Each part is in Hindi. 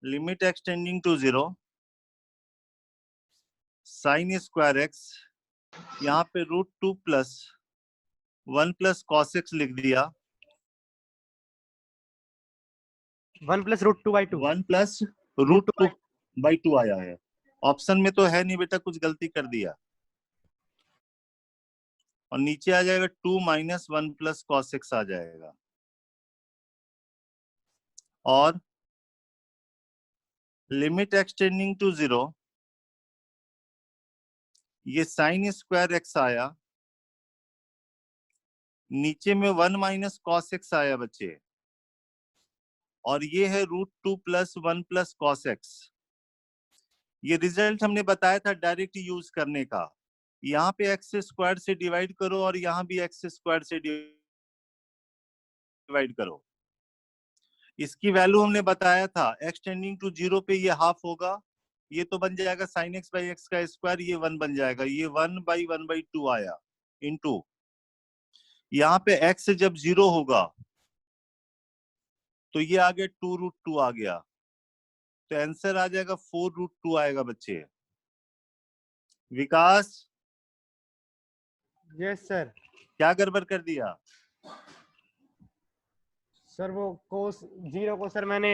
Limit extending to 0 sine square x, यहाँ पे √2 प्लस 1 प्लस कॉस एक्स लिख दिया, 1 प्लस √2/2, 1 प्लस √2/2 आया है। ऑप्शन में तो है नहीं बेटा, कुछ गलती कर दिया। और नीचे आ जाएगा 2 माइनस 1 प्लस कॉस एक्स आ जाएगा। और लिमिट एक्सटेंडिंग टू 0, ये साइन स्क्वायर एक्स आया, नीचे में 1 माइनस कॉस एक्स आया बच्चे, और ये है √2 प्लस 1 प्लस कॉस एक्स। ये रिजल्ट हमने बताया था डायरेक्ट यूज करने का। यहाँ पे एक्स स्क्वायर से डिवाइड करो और यहाँ भी एक्स स्क्वायर से डिवाइड करो। इसकी वैल्यू हमने बताया था, एक्सटेंडिंग टू 0 पे ये हाफ होगा, ये तो बन जाएगा साइन एक्स बाई एक्स का स्क्वायर, ये 1 बन जाएगा, ये 1/1/2 आया इनटू, यहाँ पे एक्स जब 0 होगा तो ये आ गया 2√2 आ गया, तो आंसर आ जाएगा 4√2 आएगा बच्चे। विकास, यस सर। क्या गड़बड़ कर दिया? सर वो कोस 0 को सर मैंने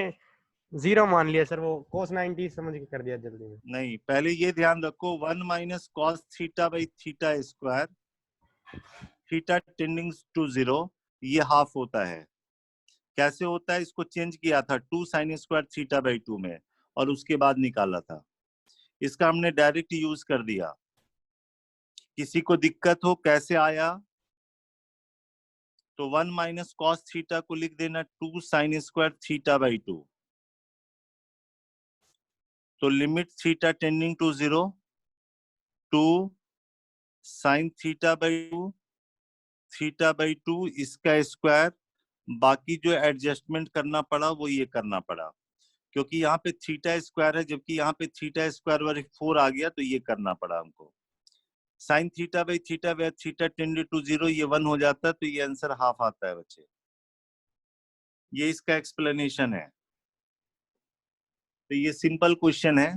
0 मान लिया सर, वो कोस 90 समझ के कर दिया जल्दी में। नहीं, पहले ये ध्यान रखो 1 minus cos theta by theta square, theta tending to 0, ये हाफ होता है। कैसे होता है, इसको चेंज किया था 2 साइन स्क्वायर थीटा बाई 2 में, और उसके बाद निकाला था। इसका हमने डायरेक्ट यूज कर दिया। किसी को दिक्कत हो कैसे आया, तो 1 माइनस कॉस थीटा को लिख देना 2 साइन स्क्वायर थीटा बाई 2, तो limit theta tending to 0, 2 sine theta by 2, theta by 2 इसका स्क्वायर, बाकी जो एडजस्टमेंट करना पड़ा वो ये करना पड़ा, क्योंकि यहाँ पे थीटा स्क्वायर है जबकि यहाँ पे थीटा स्क्वायर बाई 4 आ गया, तो ये करना पड़ा हमको। Sine theta by theta where theta tended to 0, ये 1 हो जाता है, तो ये आंसर हाफ आता है बच्चे। ये इसका एक्सप्लेनेशन है। तो ये सिंपल क्वेश्चन है।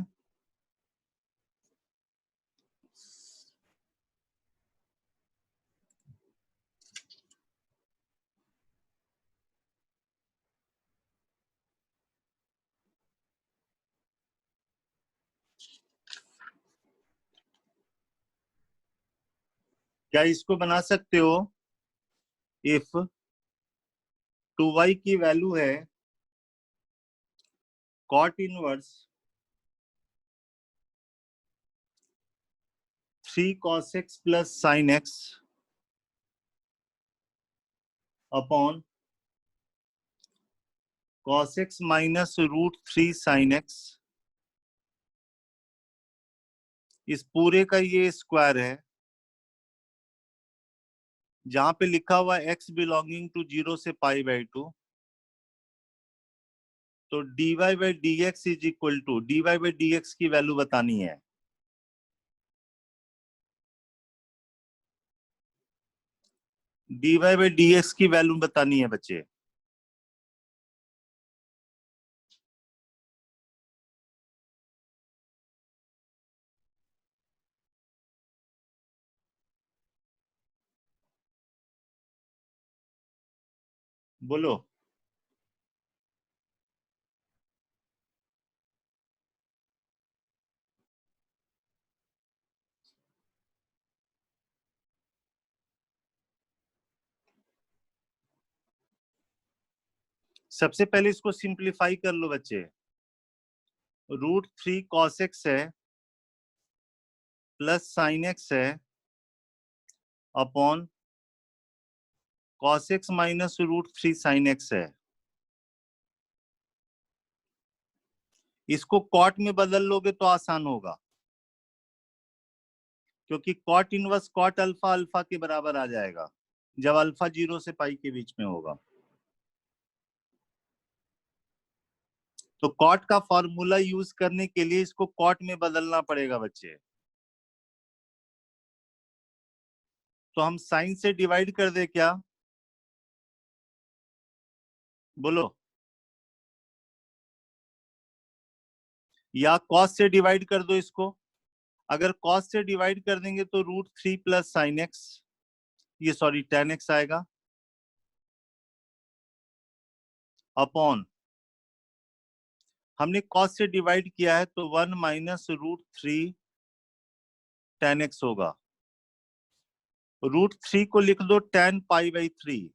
क्या इसको बना सकते हो? इफ 2y की वैल्यू है cot inverse 3 cos x plus sin x upon cos x minus √3 sin x, इस पूरे का ये स्क्वायर है, जहां पे लिखा हुआ x बिलोंगिंग टू 0 से π/2, तो dy by d x is equal to, dy by d x की वैल्यू बतानी है। dy बाई डी एक्स की वैल्यू बतानी है बच्चे। बोलो। सबसे पहले इसको सिंप्लीफाई कर लो बच्चे। √3 cos x है प्लस sin x है upon cos x minus √3 sin x है। इसको कॉट में बदल लोगे तो आसान होगा, क्योंकि cot inverse cot alpha alpha के बराबर आ जाएगा जब अल्फा 0 से पाई के बीच में होगा। तो कॉट का फॉर्मूला यूज करने के लिए इसको कॉट में बदलना पड़ेगा बच्चे। तो हम साइन से डिवाइड कर दे क्या? बोलो। या कॉस से डिवाइड कर दो इसको। अगर कॉस से डिवाइड कर देंगे तो √3 प्लस साइन एक्स, ये सॉरी tan x आएगा, अपॉन हमने कॉस से डिवाइड किया है तो 1 माइनस √3 tan x होगा। √3 को लिख दो tan π/3।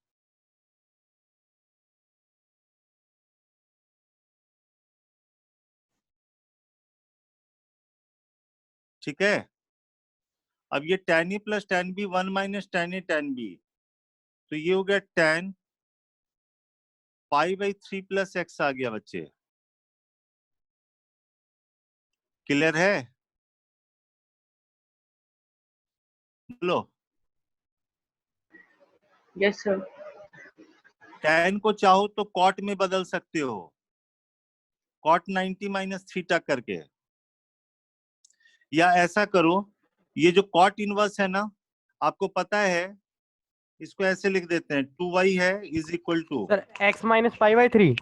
ठीक है, अब ये tan a plus tan b 1 minus tan a tan b, तो ये हो गया tan π/3 प्लस x आ गया बच्चे। क्लियर है? बोलो। Yes sir. tan को चाहो तो cot में बदल सकते हो, cot 90 माइनस थीटा करके, या ऐसा करो, ये जो cot इनवर्स है ना, आपको पता है, इसको ऐसे लिख देते हैं 2y है is equal to sir x minus π/3।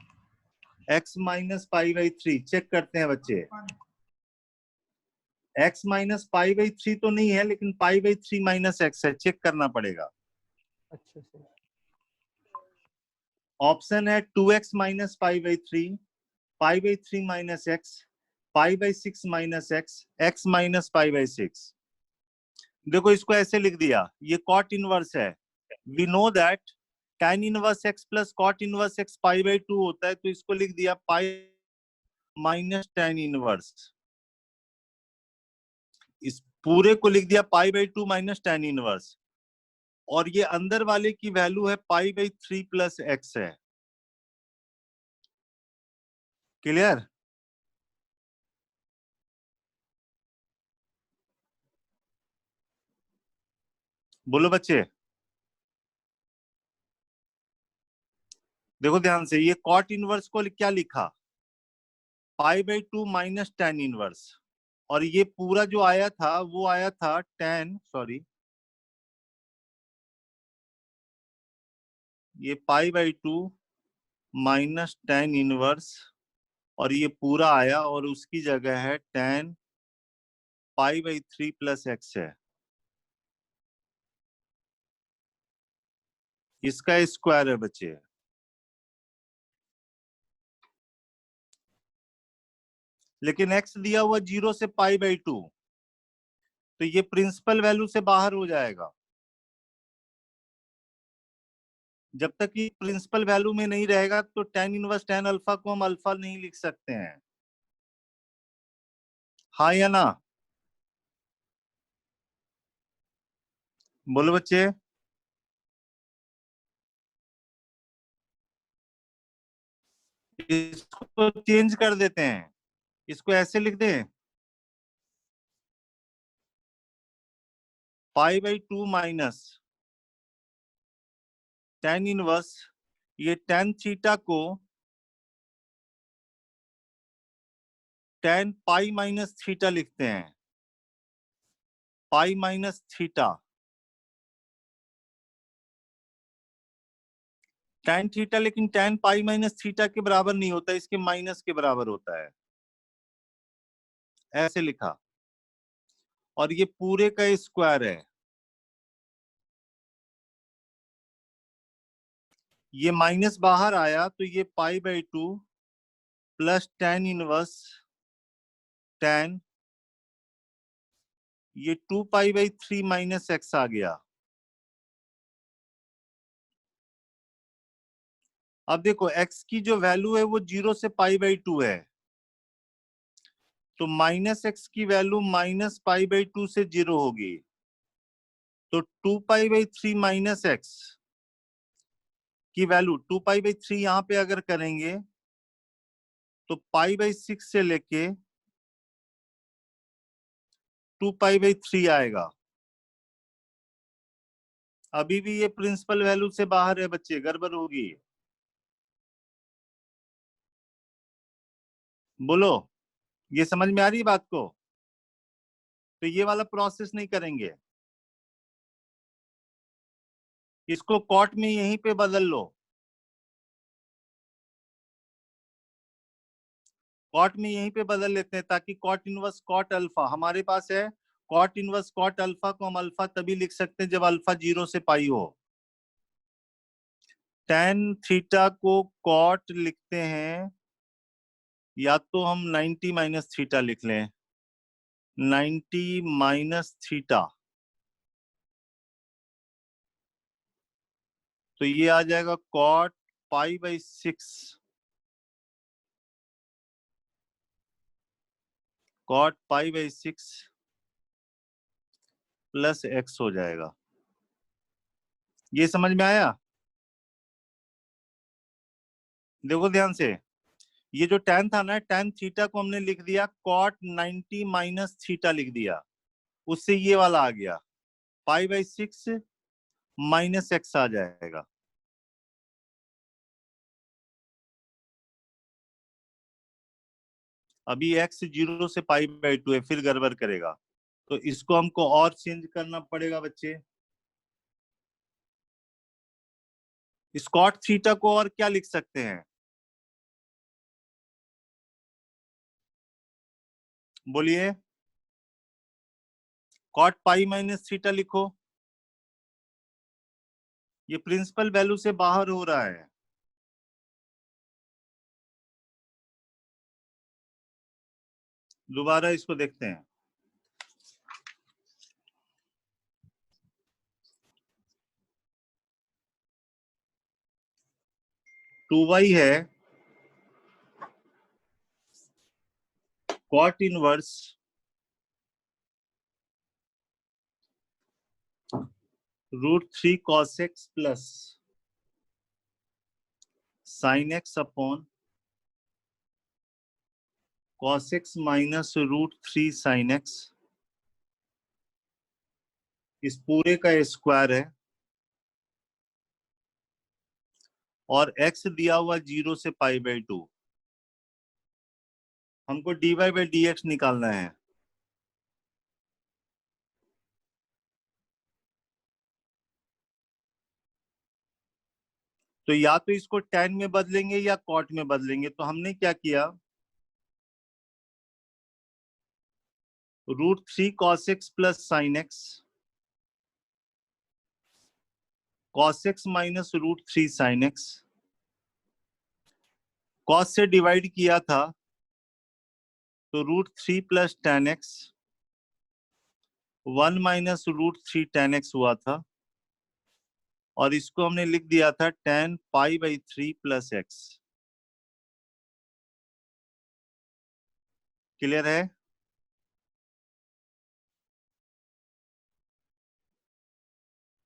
x minus π/3। Check करते हैं बच्चे, x माइनस π/3 तो नहीं है, लेकिन π/3 माइनस x है, चेक करना पड़ेगा। अच्छा सर। ऑप्शन है 2x minus π/3, π/3 minus x, π/6 minus x, x minus π/6। देखो इसको ऐसे लिख दिया, ये कॉट इनवर्स है। We know that tan inverse x plus cot inverse x π/2 होता है, तो इसको लिख दिया पाई माइनस tan इनवर्स, इस पूरे को लिख दिया π/2 माइनस tan इनवर्स, और ये अंदर वाले की वैल्यू है π/3 प्लस x है। क्लियर? बोलो बच्चे। देखो ध्यान से, ये कॉट इनवर्स को क्या लिखा, π/2 माइनस tan इनवर्स, और ये पूरा जो आया था वो आया था tan, सॉरी ये π/2 माइनस tan इनवर्स, और ये पूरा आया, और उसकी जगह है tan π/3 प्लस x है, इसका स्क्वायर है बच्चे। लेकिन x दिया हुआ 0 से π/2, तो ये प्रिंसिपल वैल्यू से बाहर हो जाएगा। जब तक ये प्रिंसिपल वैल्यू में नहीं रहेगा तो tan इनवर्स tan अल्फा को हम अल्फा नहीं लिख सकते हैं, हाँ या ना? बोलो बच्चे। इसको चेंज कर देते हैं, इसको ऐसे लिख दें π/2 माइनस tan इनवर्स, ये tan थीटा को tan पाई माइनस थीटा लिखते हैं, pi minus theta. tan theta लेकिन tan पाई माइनस थीटा के बराबर नहीं होता, इसके माइनस के बराबर होता है, ऐसे लिखा, और ये पूरे का स्क्वायर है। ये माइनस बाहर आया तो ये π/2 प्लस tan इनवर्स tan, ये 2π/3 माइनस x आ गया। अब देखो x की जो वैल्यू है वो 0 से π/2 है, तो माइनस x की वैल्यू माइनस π/2 से 0 होगी, तो 2π/3 माइनस x की वैल्यू 2π/3 यहाँ पे अगर करेंगे तो π/6 से लेके 2π/3 आएगा। अभी भी ये प्रिंसिपल वैल्यू से बाहर है बच्चे, गड़बड़ होगी। बोलो, ये समझ में आ रही बात को? तो ये वाला प्रोसेस नहीं करेंगे, इसको कॉट में यहीं पे बदल लो, कॉट में यहीं पे बदल लेते हैं ताकि कॉट इनवर्स कॉट अल्फा हमारे पास है। कॉट इनवर्स कॉट अल्फा को हम अल्फा तभी लिख सकते हैं जब अल्फा 0 से पाई हो। टेन थीटा को कॉट लिखते हैं, या तो हम 90 माइनस थीटा लिख लें, 90 माइनस थीटा, तो ये आ जाएगा cot pi by 6, cot pi by 6 plus x हो जाएगा। ये समझ में आया? देखो ध्यान से, ये जो tan था ना, tan थीटा को हमने लिख दिया cot 90 माइनस थीटा लिख दिया, उससे ये वाला आ गया पाई बाई 6 माइनस एक्स आ जाएगा। अभी x 0 से पाई बाई 2 है, फिर गड़बड़ करेगा, तो इसको हमको और चेंज करना पड़ेगा बच्चे। इस cot थीटा को और क्या लिख सकते हैं, बोलिए? cot पाई माइनस थीटा लिखो, ये प्रिंसिपल वैल्यू से बाहर हो रहा है। दोबारा इसको देखते हैं। 2y है cot inverse √3 cos x plus sin x upon cos x minus √3 sin x, इस पूरे का स्क्वायर है, और x दिया हुआ 0 से पाई बाई 2, हमको dy बाई डी एक्स निकालना है। तो या तो इसको tan में बदलेंगे या cot में बदलेंगे, तो हमने क्या किया, √3 cos x plus sin x, cos x minus √3 sin x, cos से डिवाइड किया था तो √3 plus tan x, 1 minus √3 tan x हुआ था, और इसको हमने लिख दिया था tan pi by 3 plus x. Clear है?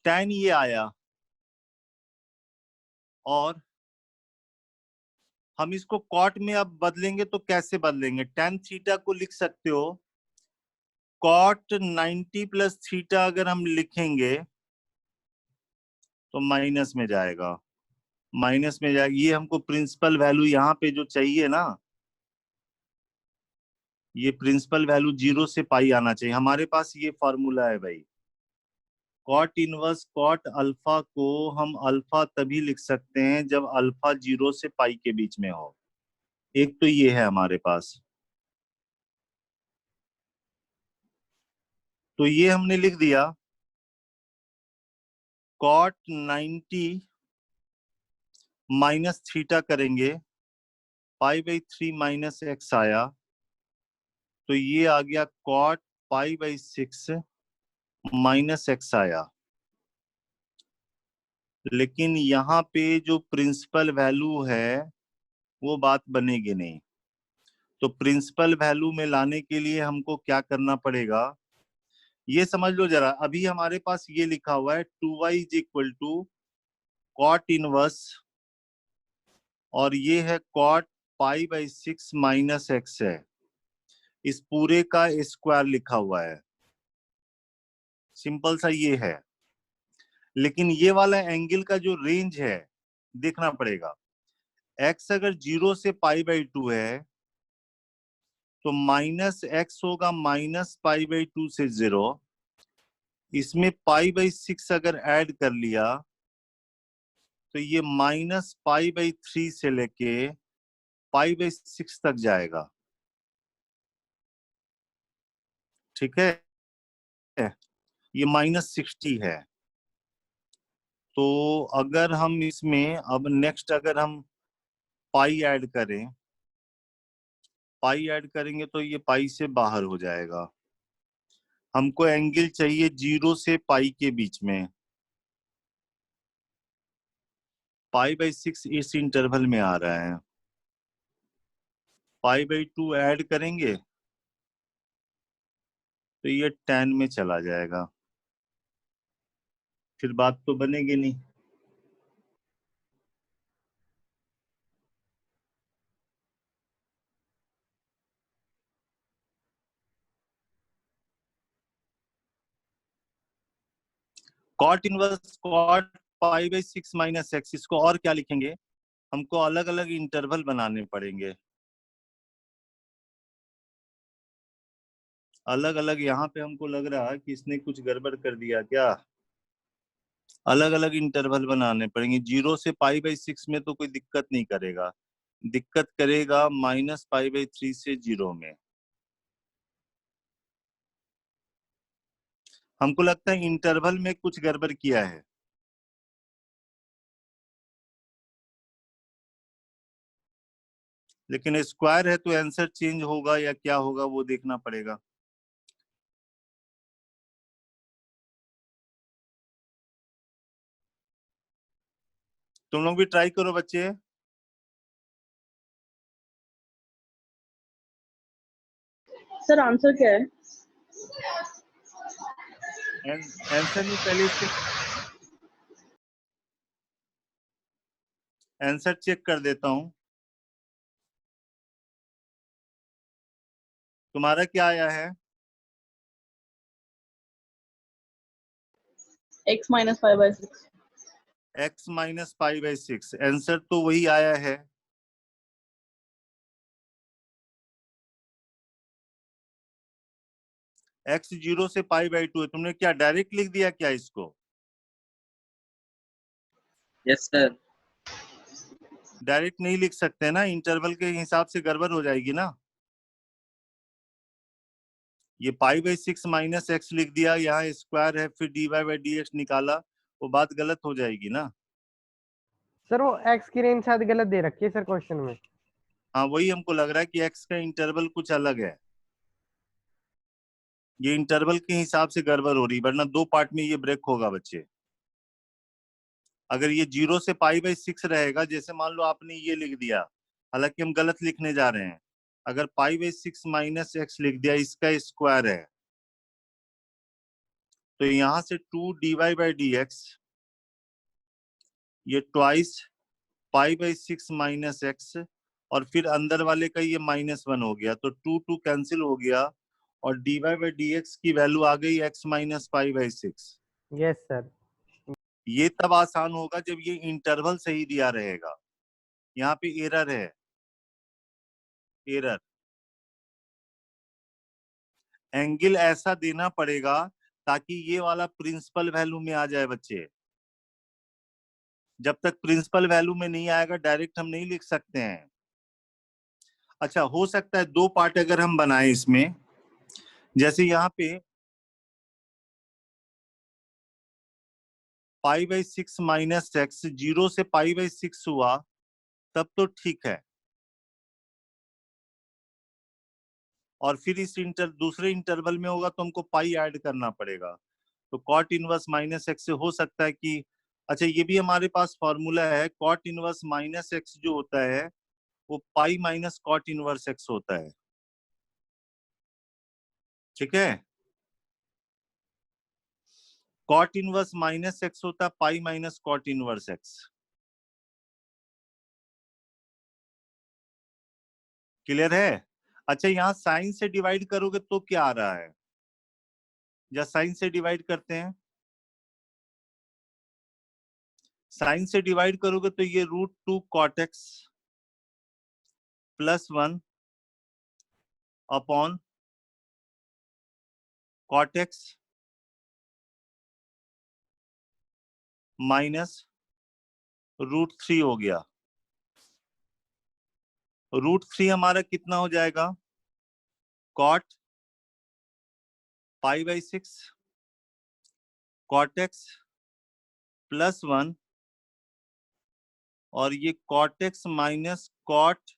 tan ये आया, और हम इसको कॉट में अब बदलेंगे तो कैसे बदलेंगे, tan थीटा को लिख सकते हो कॉट 90 प्लस थीटा, अगर हम लिखेंगे तो माइनस में जाएगा, माइनस में जाएगा। ये हमको प्रिंसिपल वैल्यू यहाँ पे जो चाहिए ना, ये प्रिंसिपल वैल्यू 0 से पाई आना चाहिए। हमारे पास ये फॉर्मूला है भाई, कॉट इनवर्स कॉट अल्फा को हम अल्फा तभी लिख सकते हैं जब अल्फा 0 से पाई के बीच में हो। एक तो ये है हमारे पास, तो ये हमने लिख दिया कॉट 90 माइनस थीटा करेंगे, पाई बाई 3 माइनस एक्स आया, तो ये आ गया cot pi by 6 minus x आया। लेकिन यहाँ पे जो प्रिंसिपल वैल्यू है वो बात बनेगी नहीं, तो प्रिंसिपल वैल्यू में लाने के लिए हमको क्या करना पड़ेगा, ये समझ लो जरा। अभी हमारे पास ये लिखा हुआ है 2y is equal to cot inverse, और ये है cot pi by 6 minus x है, इस पूरे का स्क्वायर लिखा हुआ है। सिंपल सा ये है, लेकिन ये वाला एंगल का जो रेंज है देखना पड़ेगा। x अगर 0 से पाई बाई 2 है तो माइनस एक्स होगा माइनस पाई बाई 2 से 0, इसमें पाई बाई 6 अगर ऐड कर लिया तो ये माइनस पाई बाई 3 से लेके पाई बाई 6 तक जाएगा। ठीक है, ये -60 है। तो अगर हम इसमें अब नेक्स्ट अगर हम पाई ऐड करें, पाई ऐड करेंगे तो ये पाई से बाहर हो जाएगा। हमको एंगल चाहिए 0 से पाई के बीच में। π/6 इस इंटरवल में आ रहा है। π/2 ऐड करेंगे तो ये tan में चला जाएगा, फिर बात तो बनेगी नहीं। cot इनवर्स cot π/6 - x, इसको और क्या लिखेंगे, हमको अलग अलग इंटरवल बनाने पड़ेंगे। अलग अलग, यहाँ पे हमको लग रहा है कि इसने कुछ गड़बड़ कर दिया क्या। अलग अलग इंटरवल बनाने पड़ेंगे। 0 से π/6 में तो कोई दिक्कत नहीं करेगा, दिक्कत करेगा -π/3 से 0 में। हमको लगता है इंटरवल में कुछ गड़बड़ किया है। लेकिन स्क्वायर है तो आंसर चेंज होगा या क्या होगा वो देखना पड़ेगा। तुम लोग भी ट्राई करो बच्चे। सर आंसर क्या है? आंसर नहीं, पहले इसके आंसर चेक कर देता हूं। तुम्हारा क्या आया है? x - 5/6। x - π/6, आंसर तो वही आया है। x 0 से π/2 है, तुमने क्या डायरेक्ट लिख दिया क्या इसको? Yes sir. डायरेक्ट नहीं लिख सकते ना, इंटरवल के हिसाब से गड़बड़ हो जाएगी ना। ये π/6 - x लिख दिया, यहाँ स्क्वायर है, फिर dy/dx निकाला, वो बात गलत हो जाएगी ना। सर वो x की रेंज शायद गलत दे रखी है सर क्वेश्चन में। हाँ, वही हमको लग रहा है कि x का इंटरवल कुछ अलग है, ये इंटरवल के हिसाब से गड़बड़ हो रही, वरना 2 पार्ट में ये ब्रेक होगा बच्चे। अगर ये 0 से π/6 रहेगा, जैसे मान लो आपने ये लिख दिया, हालांकि हम गलत लिखने जा रहे हैं। अगर π/6 - x लिख दिया, इसका स्क्वायर है, तो यहां से 2 dy/dx, ये ट्वाइस π/6 - x, और फिर अंदर वाले का ये -1 हो गया, तो 2 कैंसिल हो गया, और dy/dx की वैल्यू आ गई x - π/6। Yes sir. ये तब आसान होगा जब ये इंटरवल सही दिया रहेगा। यहाँ पे एरर है, एरर। एंगल ऐसा देना पड़ेगा ताकि ये वाला प्रिंसिपल वैल्यू में आ जाए बच्चे। जब तक प्रिंसिपल वैल्यू में नहीं आएगा डायरेक्ट हम नहीं लिख सकते हैं। अच्छा, हो सकता है 2 पार्ट अगर हम बनाए इसमें, जैसे यहाँ पे π/6 - x 0 से π/6 हुआ, तब तो ठीक है, और फिर इस दूसरे इंटरवल में होगा तो हमको पाई ऐड करना पड़ेगा। तो cot इनवर्स -x से हो सकता है कि, अच्छा ये भी हमारे पास फॉर्मूला है, cot इनवर्स -x जो होता है वो pi minus cot inverse x होता है। ठीक है, cot इनवर्स -x होता है pi minus cot inverse x। Clear है? अच्छा, यहाँ साइन से डिवाइड करोगे तो क्या आ रहा है, या साइन से डिवाइड करते हैं? साइन से डिवाइड करोगे तो ये √2 cot x +1 upon cot x minus √3 हो गया। √3 हमारा कितना हो जाएगा, cot π/6 cot x प्लस 1 और ये cot x माइनस cot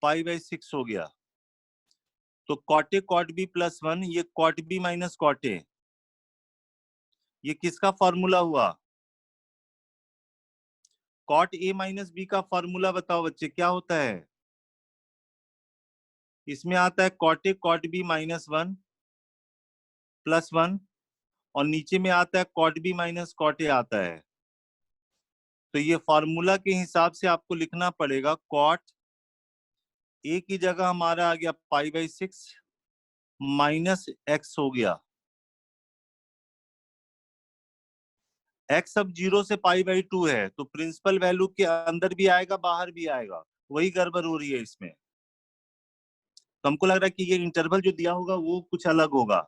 π/6 हो गया। तो cot a cot b plus 1, ये cot b minus cot a, ये किसका फॉर्मूला हुआ? cot a माइनस b का फॉर्मूला बताओ बच्चे, क्या होता है? इसमें आता है cot a cot b minus 1 plus 1 और नीचे में आता है cot b minus cot a आता है। तो ये फॉर्मूला के हिसाब से आपको लिखना पड़ेगा, cot a की जगह हमारा आ गया π/6 माइनस x हो गया। x अब 0 से π/2 है, तो प्रिंसिपल वैल्यू के अंदर भी आएगा बाहर भी आएगा, वही गड़बड़ हो रही है इसमें। तो हमको लग रहा है कि ये इंटरवल जो दिया होगा वो कुछ अलग होगा,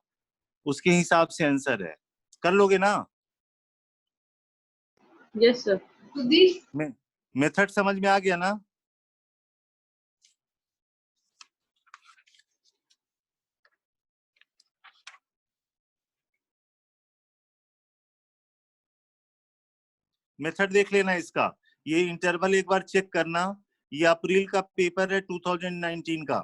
उसके हिसाब से आंसर है। कर लोगे ना? Yes, sir. मेथड समझ में आ गया ना? मेथड देख लेना इसका। ये इंटरवल एक बार चेक करना। ये अप्रैल का पेपर है 2019 का।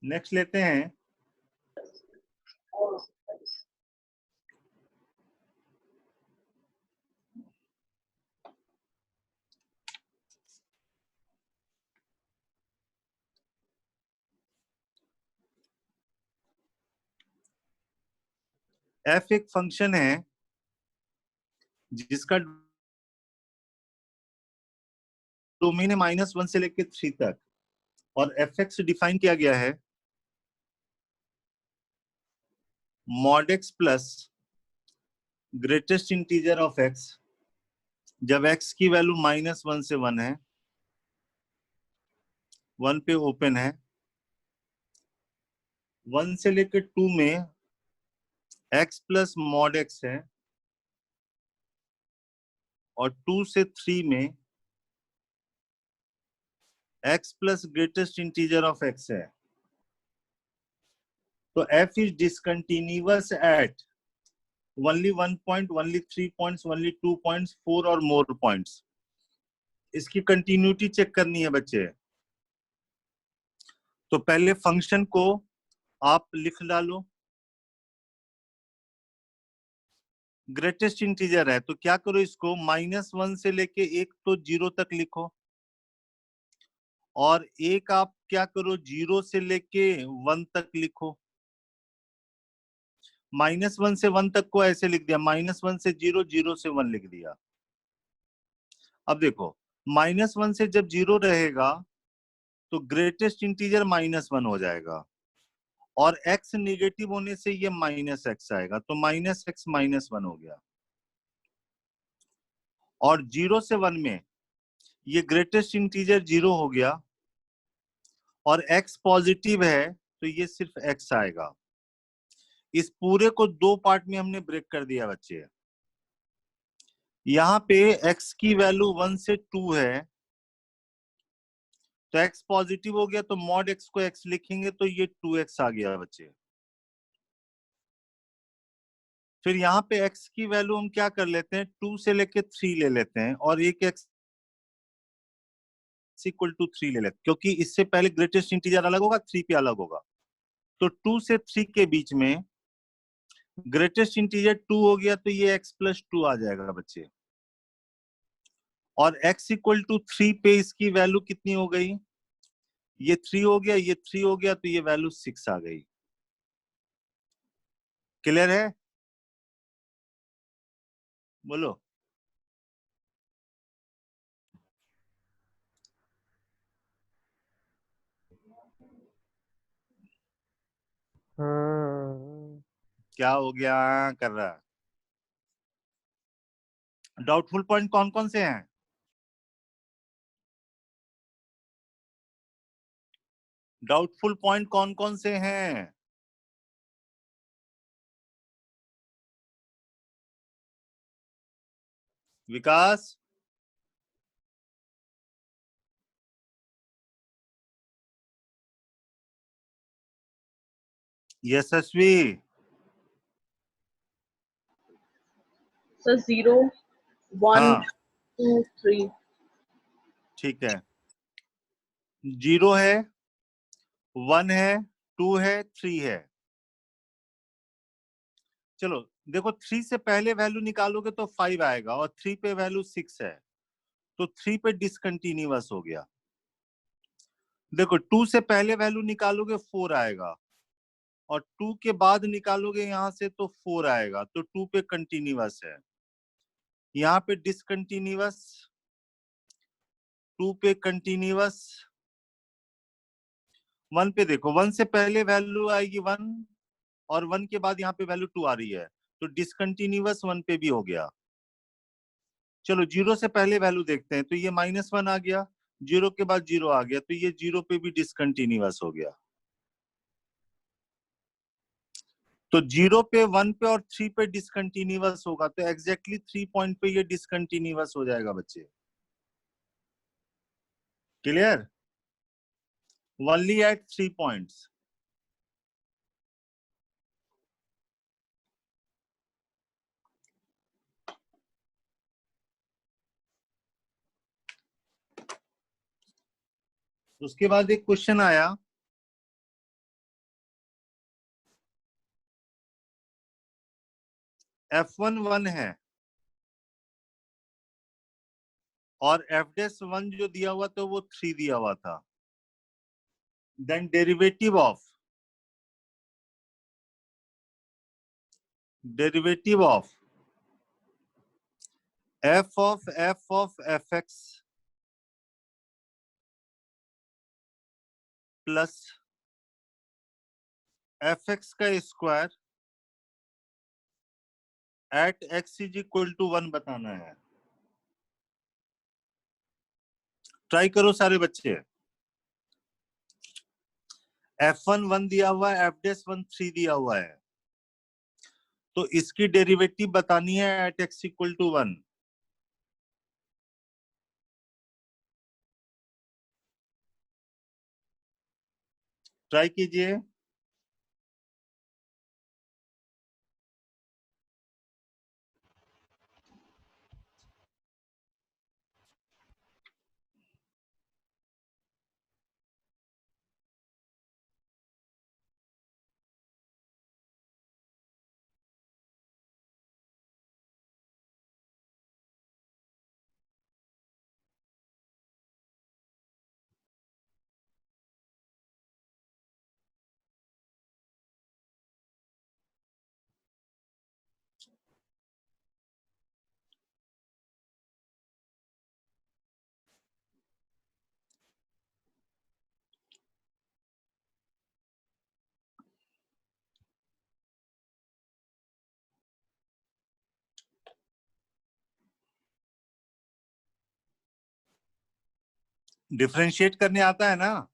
नेक्स्ट लेते हैं। एफ एक फंक्शन है जिसका डोमेन है -1 से लेकर 3 तक, और एफ एक्स डिफाइन किया गया है mod x plus greatest integer of x, जब x की वैल्यू -1 से 1 है, 1 पे ओपन है, 1 से लेकर 2 में x प्लस mod x है, और 2 से 3 में x plus greatest integer of x है। तो f is discontinuous at only 1 point, only 3 points, only 2 points, 4 और more points। इसकी कंटिन्यूटी चेक करनी है बच्चे। तो पहले फंक्शन को आप लिख डालो। ग्रेटेस्ट इंटीजर है तो क्या करो, इसको -1 से लेके 1 तो 0 तक लिखो, और एक आप क्या करो 0 से लेके 1 तक लिखो। -1 से 1 तक को ऐसे लिख दिया, -1 से 0, 0 से 1 लिख दिया। अब देखो -1 से जब 0 रहेगा तो ग्रेटेस्ट इंटीजर -1 हो जाएगा, और x नेगेटिव होने से ये -x आएगा, तो -x -1 हो गया। और 0 से 1 में ये ग्रेटेस्ट इंटीजर 0 हो गया, और x पॉजिटिव है तो ये सिर्फ x आएगा। इस पूरे को 2 पार्ट में हमने ब्रेक कर दिया बच्चे। यहाँ पे x की वैल्यू 1 से 2 है, तो x पॉजिटिव हो गया, तो mod x को x लिखेंगे तो ये 2x आ गया बच्चे। फिर यहाँ पे x की वैल्यू हम क्या कर लेते हैं, 2 से लेके 3 ले लेते हैं, और एक x इक्वल टू 3 ले लेते हैं, क्योंकि इससे पहले ग्रेटेस्ट इंटीजर अलग होगा, 3 पे अलग होगा। तो 2 से 3 के बीच में ग्रेटेस्ट इंटीजर 2 हो गया, तो ये x प्लस 2 आ जाएगा बच्चे। और x इक्वल टू 3 पे इसकी वैल्यू कितनी हो गई, ये 3 हो गया, ये 3 हो गया, तो ये वैल्यू 6 आ गई। क्लियर है? बोलो। हाँ। क्या हो गया कर रहा है? डाउटफुल पॉइंट कौन कौन से हैं? डाउटफुल पॉइंट कौन कौन से हैं? विकास, यशस्वी, सर 0 1 हाँ 2 3 ठीक है। 0 है, 1 है, 2 है, 3 है। चलो देखो, 3 से पहले वैल्यू निकालोगे तो 5 आएगा और 3 पे वैल्यू 6 है, तो 3 पे डिसकंटिन्यूअस हो गया। देखो 2 से पहले वैल्यू निकालोगे 4 आएगा और 2 के बाद निकालोगे यहां से तो 4 आएगा, तो 2 पे कंटिन्यूअस है। यहाँ पे डिसकंटिन्यूअस, 2 पे कंटिन्यूअस, 1 पे देखो, 1 से पहले वैल्यू आएगी 1 और 1 के बाद यहाँ पे वैल्यू 2 आ रही है, तो डिसकंटिन्यूअस 1 पे भी हो गया। चलो 0 से पहले वैल्यू देखते हैं, तो ये -1 आ गया, 0 के बाद 0 आ गया, तो ये 0 पे भी डिसकंटिन्यूअस हो गया। तो 0 पे, 1 पे और 3 पे डिसकंटिन्यूअस होगा, तो एग्जैक्टली 3 पॉइंट पे ये डिसकंटिन्यूअस हो जाएगा बच्चे। क्लियर? Only at 3 points. उसके बाद एक क्वेश्चन आया, F1 1 है और F'1 जो दिया हुआ था वो 3 दिया हुआ था। Then derivative of f of fx plus fx का square at x is equal to 1 बताना है। ट्राई करो सारे बच्चे। F1 1 दिया हुआ है, F'1 3 दिया हुआ है, तो इसकी डेरिवेटिव बतानी है at x equal to 1। Try कीजिए। डिफरेंशिएट करने आता है ना?